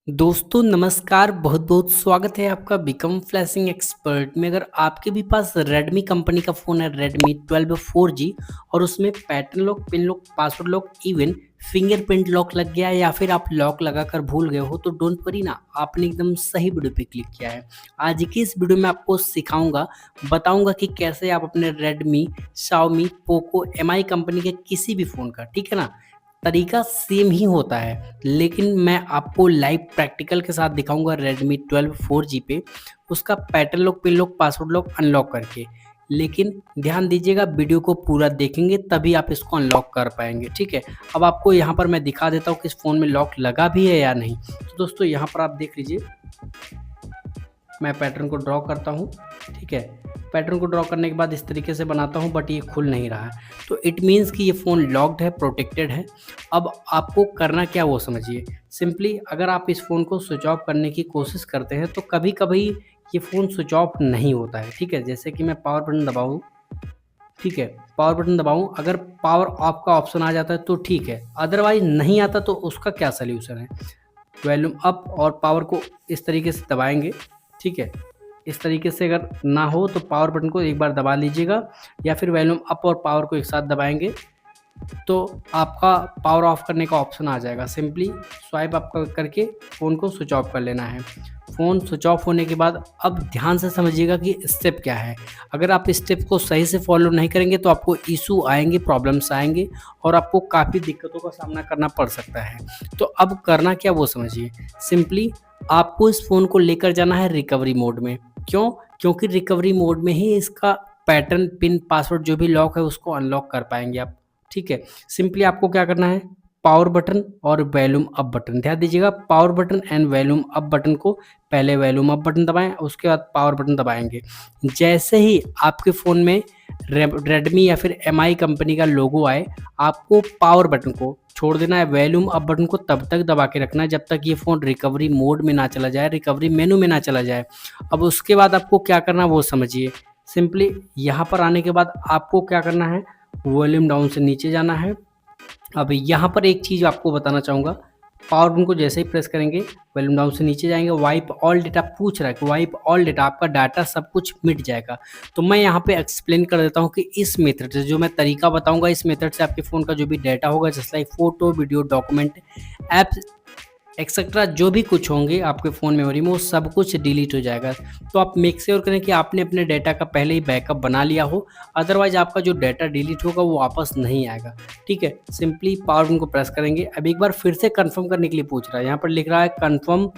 दोस्तों नमस्कार, बहुत-बहुत स्वागत है आपका बिकम फ्लैशिंग एक्सपर्ट में। अगर आपके भी पास रेडमी कंपनी का फ़ोन है रेडमी 12 4G और उसमें pattern lock, pin lock, password lock, even fingerprint lock लग गया है या फिर आप लॉक लगाकर भूल गए हो, तो डोंट वरी ना, आपने एकदम सही वीडियो पे क्लिक किया है। आज की इस वीडियो में आपको सिखाऊँगा, बताऊँगा कि कैसे आप अपने Redmi, Xiaomi, Poco, MI company के किसी भी फ़ोन का, ठीक है ना, तरीका सेम ही होता है, लेकिन मैं आपको लाइव प्रैक्टिकल के साथ दिखाऊँगा रेडमी 12 4G पे, उसका pattern lock, pin lock, password lock unlock करके। लेकिन ध्यान दीजिएगा, वीडियो को पूरा देखेंगे तभी आप इसको अनलॉक कर पाएँगे, ठीक है? अब आपको यहाँ पर मैं दिखा देता हूँ कि इस फ़ोन में लॉक लगा भी है या नहीं। तो दोस्तों यहाँ पर आप देख लीजिए, मैं पैटर्न को ड्रॉ करता हूँ, ठीक है? पैटर्न को ड्रॉ करने के बाद इस तरीके से बनाता हूँ, बट ये खुल नहीं रहा है। तो इट मीन्स कि ये फ़ोन लॉक्ड है, प्रोटेक्टेड है। अब आपको करना क्या वो समझिए। सिंपली अगर आप इस फ़ोन को स्विच ऑफ करने की कोशिश करते हैं तो कभी-कभी ये फ़ोन स्विच ऑफ नहीं होता है, ठीक है? जैसे कि मैं पावर बटन दबाऊँ, ठीक है? पावर बटन दबाऊँ, अगर पावर ऑफ का ऑप्शन आ जाता है तो ठीक है, अदरवाइज़ नहीं आता तो उसका क्या सॉल्यूशन है? वॉल्यूम अप और पावर को इस तरीके से दबाएँगे, ठीक है? इस तरीके से अगर ना हो तो पावर बटन को एक बार दबा लीजिएगा या फिर वॉल्यूम अप और पावर को एक साथ दबाएँगे तो आपका पावर ऑफ करने का ऑप्शन आ जाएगा। सिंपली स्वाइप अप करके फ़ोन को स्विच ऑफ कर लेना है। फ़ोन स्विच ऑफ होने के बाद अब ध्यान से समझिएगा कि स्टेप क्या है। अगर आप स्टेप को सही से फॉलो नहीं करेंगे तो आपको इश्यू आएँगे, प्रॉब्लम्स आएँगे और आपको काफ़ी दिक्कतों का सामना करना पड़ सकता है। तो अब करना क्या वो समझिए। सिंपली आपको इस फ़ोन को लेकर जाना है रिकवरी मोड में। क्यों? क्योंकि रिकवरी मोड में ही इसका पैटर्न, पिन, पासवर्ड जो भी लॉक है उसको अनलॉक कर पाएँगे आप। ठीक है? सिंपली आपको क्या करना है, पावर बटन और वॉल्यूम अप बटन, ध्यान दीजिएगा, power button and volume up button को पहले वॉल्यूम अप बटन दबाएँ, उसके बाद पावर बटन दबाएँगे। जैसे ही आपके फ़ोन में रेडमी या फिर एमआई कंपनी का लोगो आए, आपको पावर बटन को छोड़ देना है, वॉल्यूम अप बटन को तब तक दबा के रखना है जब तक ये फ़ोन रिकवरी मोड में ना चला जाए, रिकवरी मेनू में ना चला जाए। अब उसके बाद आपको क्या करना है वो समझिए। सिंपली यहाँ पर आने के बाद आपको क्या करना है, वॉल्यूम डाउन से नीचे जाना है। अब यहाँ पर एक चीज़ आपको बताना चाहूँगा, पावर बटन को जैसे ही प्रेस करेंगे, वॉल्यूम डाउन से नीचे जाएँगे, वाइप ऑल डेटा पूछ रहा है कि वाइप ऑल डेटा, आपका डाटा सब कुछ मिट जाएगा। तो मैं यहाँ पे एक्सप्लेन कर देता हूँ कि इस मेथड से, जो मैं तरीका बताऊँगा, इस मेथड से आपके फ़ोन का जो भी डाटा होगा, जैसे like photo, video, document, apps etcetera जो भी कुछ होंगे आपके फ़ोन मेमोरी में, वो सब कुछ डिलीट हो जाएगा। तो आप मेक श्योर करें कि आपने अपने डाटा का पहले ही बैकअप बना लिया हो, अदरवाइज़ आपका जो डाटा डिलीट होगा वो वापस नहीं आएगा। ठीक है? सिंपली पावर बटन को प्रेस करेंगे। अब एक बार फिर से कन्फर्म करने के लिए पूछ रहा है, यहाँ पर लिख रहा है confirm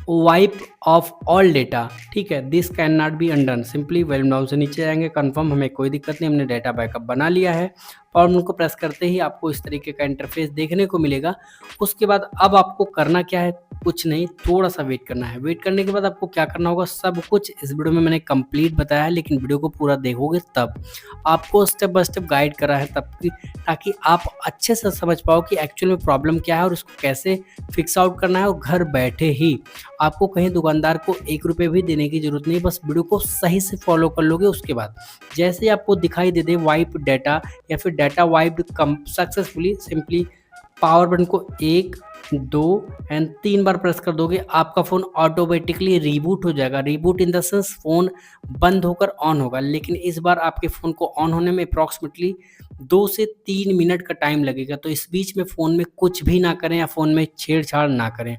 wipe off all data, ठीक है, this can not be undone. Simply volume down से नीचे जाएंगे, कंफर्म, हमें कोई दिक्कत नहीं, हमने डाटा बैकअप बना लिया है। और उनको प्रेस करते ही आपको इस तरीके का इंटरफेस देखने को मिलेगा। उसके बाद अब आपको करना क्या है, कुछ नहीं, थोड़ा सा वेट करना है। वेट करने के बाद आपको क्या करना होगा, सब कुछ इस वीडियो में मैंने कंप्लीट बताया है, लेकिन वीडियो को पूरा देखोगे तब आपको स्टेप बाय स्टेप गाइड करा है, तब कि ताकि आप अच्छे से समझ पाओ कि एक्चुअल में प्रॉब्लम क्या है और उसको कैसे फिक्स आउट करना है, और घर बैठे ही आपको कहीं दुकानदार को ₹1 भी देने की ज़रूरत नहीं, बस वीडियो को सही से फॉलो कर लोगे। उसके बाद जैसे ही आपको दिखाई दे दे वाइप डाटा या फिर डाटा वाइप्ड कम सक्सेसफुली, सिंपली पावर बटन को 1, 2 एंड 3 बार प्रेस कर दोगे, आपका फ़ोन ऑटोमेटिकली रीबूट हो जाएगा। Reboot in the sense phone बंद होकर ऑन होगा, लेकिन इस बार आपके फ़ोन को ऑन होने में अप्रॉक्सिमेटली 2 से 3 मिनट का टाइम लगेगा। तो इस बीच में फ़ोन में कुछ भी ना करें या फ़ोन में छेड़छाड़ ना करें।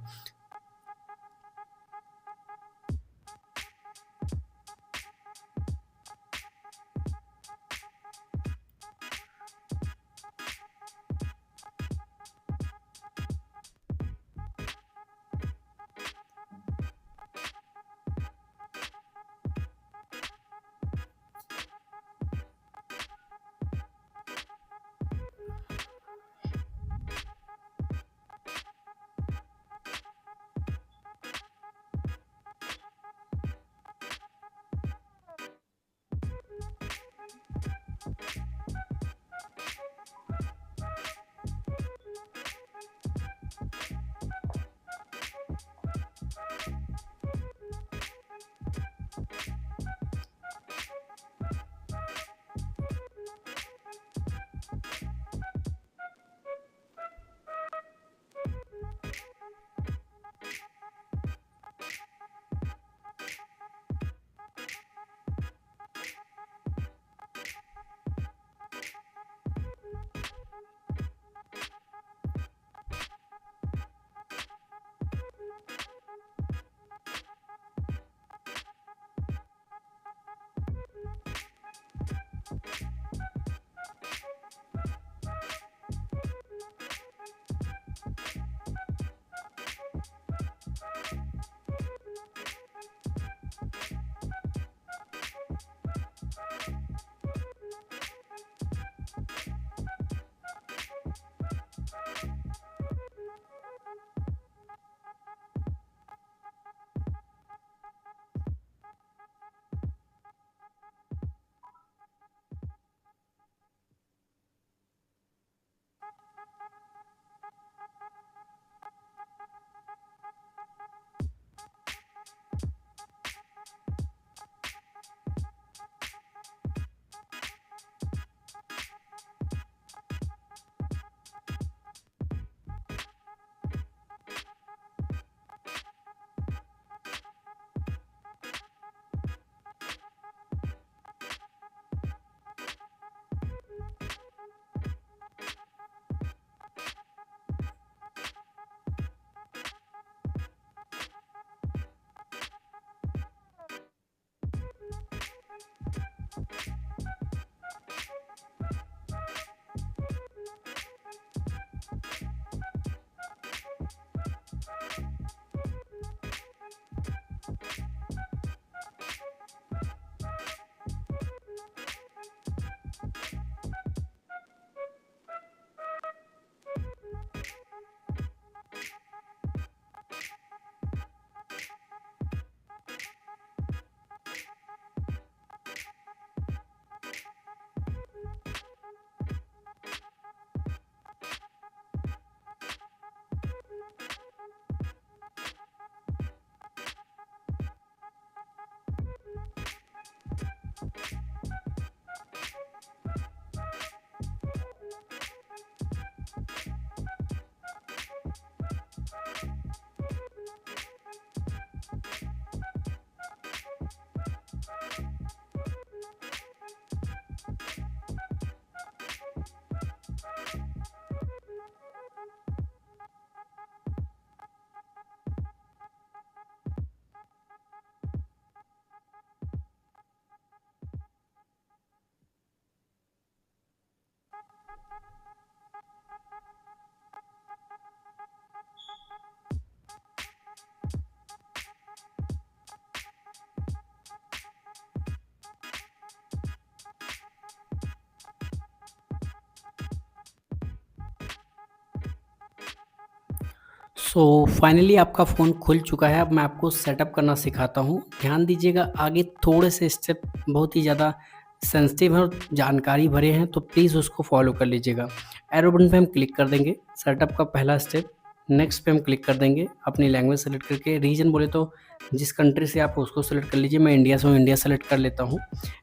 सो फाइनली आपका फ़ोन खुल चुका है। अब मैं आपको सेटअप करना सिखाता हूँ। ध्यान दीजिएगा, आगे थोड़े से स्टेप बहुत ही ज़्यादा सेंसिटिव हैं और जानकारी भरे हैं, तो प्लीज़ उसको फॉलो कर लीजिएगा। एरो बटन पे हम क्लिक कर देंगे, सेटअप का पहला स्टेप। नेक्स्ट पे हम क्लिक कर देंगे, अपनी लैंग्वेज सेलेक्ट करके। रीजन बोले तो जिस कंट्री से आप उसको सेलेक्ट कर लीजिए। मैं इंडिया से हूँ, इंडिया सेलेक्ट कर लेता हूँ।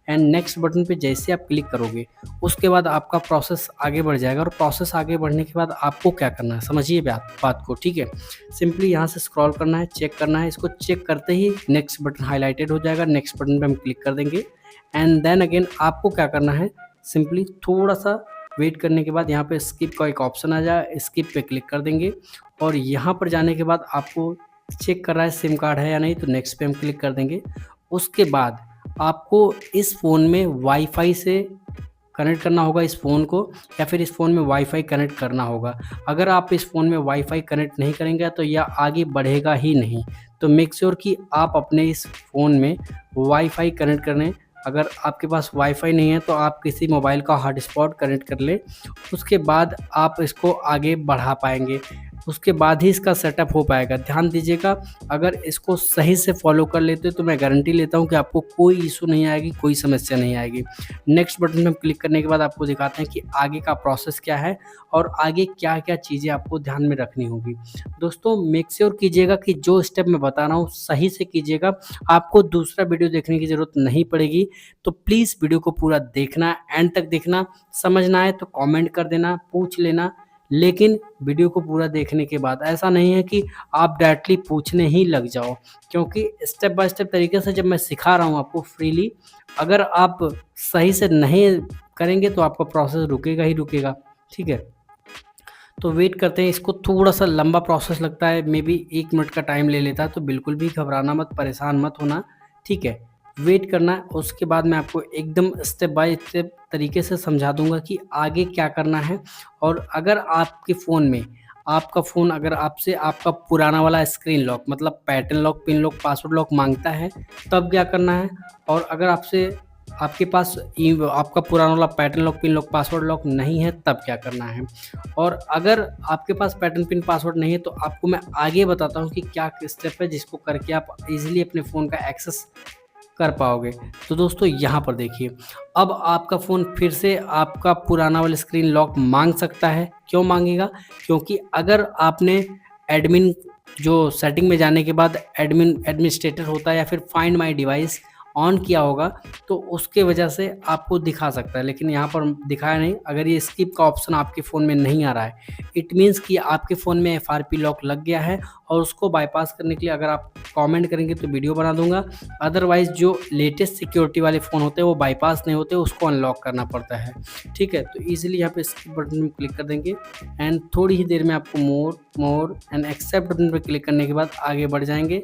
एंड नेक्स्ट बटन पे जैसे आप क्लिक करोगे, उसके बाद आपका प्रोसेस आगे बढ़ जाएगा। और प्रोसेस आगे बढ़ने के बाद आपको क्या करना है, समझिए बात को, ठीक है। सिंपली यहाँ से स्क्रॉल करना है, चेक करना है। इसको चेक करते ही नेक्स्ट बटन हाईलाइटेड हो जाएगा। नेक्स्ट बटन पे हम क्लिक कर देंगे। एंड देन अगेन आपको क्या करना है, सिंपली थोड़ा सा वेट करने के बाद यहाँ पे स्किप का एक ऑप्शन आ जाए, स्किप पे क्लिक कर देंगे। और यहाँ पर जाने के बाद आपको चेक कर रहा है सिम कार्ड है या नहीं, तो नेक्स्ट पे हम क्लिक कर देंगे। उसके बाद आपको इस फ़ोन में वाईफाई से कनेक्ट करना होगा इस फ़ोन को, या फिर इस फ़ोन में वाईफाई कनेक्ट करना होगा। अगर आप इस फ़ोन में वाईफाई कनेक्ट नहीं करेंगे तो यह आगे बढ़ेगा ही नहीं। तो मेक श्योर कि आप अपने इस फ़ोन में वाईफाई कनेक्ट करें। अगर आपके पास वाईफाई नहीं है तो आप किसी मोबाइल का हॉटस्पॉट कनेक्ट कर लें, उसके बाद आप इसको आगे बढ़ा पाएंगे। उसके बाद ही इसका सेटअप हो पाएगा। ध्यान दीजिएगा, अगर इसको सही से फॉलो कर लेते हो तो मैं गारंटी लेता हूँ कि आपको कोई इशू नहीं आएगी, कोई समस्या नहीं आएगी। नेक्स्ट बटन में क्लिक करने के बाद आपको दिखाते हैं कि आगे का प्रोसेस क्या है और आगे क्या-क्या चीज़ें आपको ध्यान में रखनी होगी। दोस्तों मेक श्योर कीजिएगा कि जो स्टेप मैं बता रहा हूँ सही से कीजिएगा। आपको दूसरा वीडियो देखने की ज़रूरत नहीं पड़ेगी। तो प्लीज़ वीडियो को पूरा देखना, एंड तक देखना। समझना है तो कमेंट कर देना, पूछ लेना, लेकिन वीडियो को पूरा देखने के बाद ऐसा नहीं है कि आप डायरेक्टली पूछने ही लग जाओ, क्योंकि स्टेप बाय स्टेप तरीके से जब मैं सिखा रहा हूँ आपको फ्रीली, अगर आप सही से नहीं करेंगे तो आपका प्रोसेस रुकेगा ही रुकेगा, ठीक है। तो वेट करते हैं। इसको थोड़ा सा लंबा प्रोसेस लगता है, मे बी 1 मिनट का टाइम ले लेता है, तो बिल्कुल भी घबराना मत, परेशान मत होना, ठीक है। वेट करना है, उसके बाद मैं आपको एकदम स्टेप बाय स्टेप तरीके से समझा दूंगा कि आगे क्या करना है। और अगर आपके फ़ोन में आपका फ़ोन अगर आपसे आपका पुराना वाला स्क्रीन लॉक मतलब pattern lock, pin lock, password lock मांगता है, तब क्या करना है। और अगर आपसे आपके पास आपका पुराना वाला pattern lock, pin lock, password lock नहीं है, तब क्या करना है। और अगर आपके पास पैटर्न, पिन, पासवर्ड नहीं है तो आपको मैं आगे बताता हूँ कि क्या स्टेप है जिसको करके आप इजीली अपने फ़ोन का एक्सेस कर पाओगे। तो दोस्तों यहाँ पर देखिए, अब आपका फ़ोन फिर से आपका पुराना वाला स्क्रीन लॉक मांग सकता है। क्यों मांगेगा? क्योंकि अगर आपने एडमिन जो सेटिंग में जाने के बाद एडमिनिस्ट्रेटर होता है या फिर फाइंड माय डिवाइस ऑन किया होगा, तो उसके वजह से आपको दिखा सकता है, लेकिन यहाँ पर दिखाया नहीं। अगर ये स्किप का ऑप्शन आपके फ़ोन में नहीं आ रहा है, इट मीन्स कि आपके फ़ोन में एफआरपी लॉक लग गया है। और उसको बाईपास करने के लिए अगर आप कमेंट करेंगे तो वीडियो बना दूंगा। अदरवाइज़ जो लेटेस्ट सिक्योरिटी वाले फ़ोन होते हैं वो बाईपास नहीं होते, उसको अनलॉक करना पड़ता है, ठीक है। तो ईजिली यहाँ पे स्किप बटन में क्लिक कर देंगे एंड थोड़ी ही देर में आपको मोर एंड एक्सेप्ट बटन पर क्लिक करने के बाद आगे बढ़ जाएंगे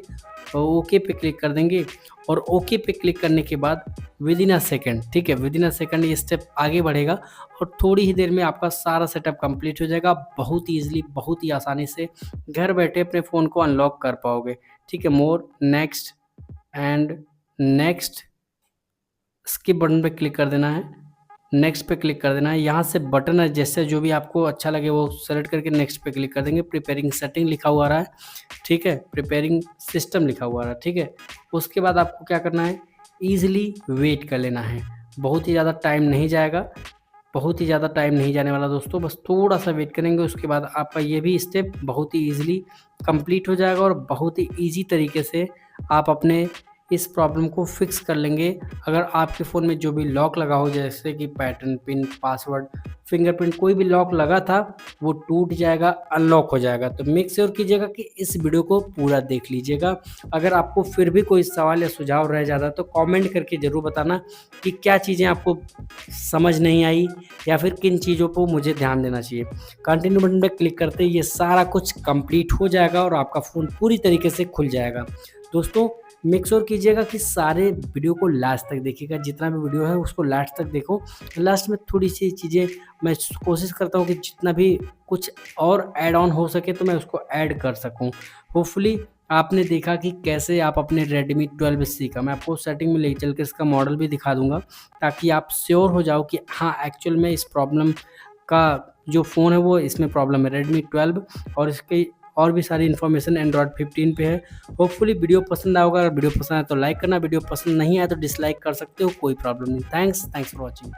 और ओके पे क्लिक कर देंगे। और ओके पे क्लिक करने के बाद विद इन अ सेकेंड, ठीक है, विद इन अ सेकेंड ये स्टेप आगे बढ़ेगा और थोड़ी ही देर में आपका सारा सेटअप कंप्लीट हो जाएगा। बहुत ही ईजिली, बहुत ही आसानी से घर बैठे अपने फ़ोन को अनलॉक कर पाओगे, ठीक है। More, next and next, skip button पे क्लिक कर देना है, नेक्स्ट पे क्लिक कर देना है। यहाँ से बटन है जैसे जो भी आपको अच्छा लगे वो सेलेक्ट करके नेक्स्ट पे क्लिक कर देंगे। प्रिपेयरिंग सेटिंग लिखा हुआ आ रहा है, ठीक है, प्रिपेयरिंग सिस्टम लिखा हुआ आ रहा है, ठीक है। उसके बाद आपको क्या करना है, ईजिली वेट कर लेना है। बहुत ही ज़्यादा टाइम नहीं जाएगा, बहुत ही ज़्यादा टाइम नहीं जाने वाला दोस्तों, बस थोड़ा सा वेट करेंगे। उसके बाद आपका ये भी स्टेप बहुत ही ईजिली कंप्लीट हो जाएगा और बहुत ही ईजी तरीके से आप अपने इस प्रॉब्लम को फिक्स कर लेंगे। अगर आपके फ़ोन में जो भी लॉक लगा हो, जैसे कि पैटर्न, पिन, पासवर्ड, फिंगरप्रिंट, कोई भी लॉक लगा था वो टूट जाएगा, अनलॉक हो जाएगा। तो मेक श्योर कीजिएगा कि इस वीडियो को पूरा देख लीजिएगा। अगर आपको फिर भी कोई सवाल या सुझाव रह जाता है तो कमेंट करके ज़रूर बताना कि क्या चीज़ें आपको समझ नहीं आई या फिर किन चीज़ों को मुझे ध्यान देना चाहिए। कंटिन्यू बटन पर क्लिक करते ही ये सारा कुछ कंप्लीट हो जाएगा और आपका फ़ोन पूरी तरीके से खुल जाएगा। दोस्तों मेक श्योर कीजिएगा कि सारे वीडियो को लास्ट तक देखिएगा, जितना भी वीडियो है उसको लास्ट तक देखो। लास्ट में थोड़ी सी चीज़ें मैं कोशिश करता हूँ कि जितना भी कुछ और ऐड ऑन हो सके तो मैं उसको ऐड कर सकूँ। होपफुली आपने देखा कि कैसे आप अपने Redmi 12C का, मैं आपको सेटिंग में ले चल के इसका मॉडल भी दिखा दूंगा, ताकि आप श्योर हो जाओ कि हाँ एक्चुअल में इस प्रॉब्लम का जो फ़ोन है वो इसमें प्रॉब्लम है Redmi 12। और इसके और भी सारी इन्फॉर्मेशन एंड्रॉयड 15 पे है। होपफुली वीडियो पसंद आएगा। अगर वीडियो पसंद आए तो लाइक करना, वीडियो पसंद नहीं आए तो डिसलाइक कर सकते हो, कोई प्रॉब्लम नहीं। Thanks for watching.